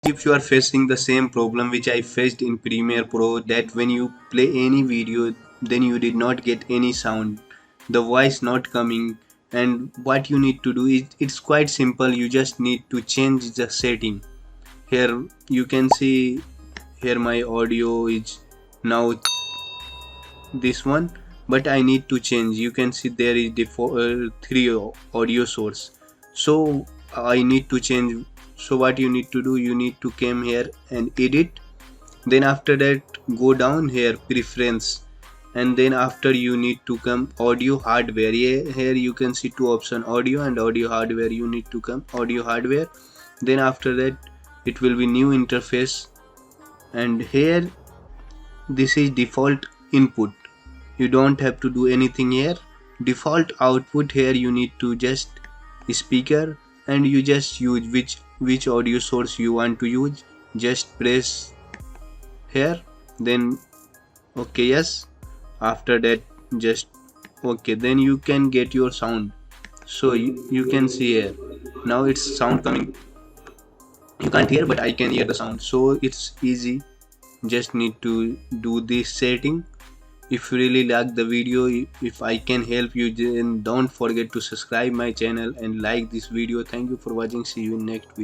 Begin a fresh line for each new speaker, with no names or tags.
If you are facing the same problem which I faced in Premiere Pro, that when you play any video then you did not get any sound, the voice not coming, and what you need to do is, it's quite simple. You just need to change the setting. Here you can see, here my audio is now this one, but I need to change. You can see there is three audio source, so I need to change. So what you need to do, you need to come here and edit, then after that go down here preference, and then after you need to come audio hardware. Here you can see two option, audio and audio hardware. You need to come audio hardware, then after that it will be new interface, and here this is default input. You don't have to do anything here. Default output, here you need to just speaker, and you just use which audio source you want to use. Just press here, then okay, yes, after that just okay, then you can get your sound. So you can see here now it's sound coming. You can't hear, but I can hear the sound. So it's easy, just need to do this setting. If you really like the video, if I can help you, then don't forget to subscribe my channel and like this video. Thank you for watching. See you in next video.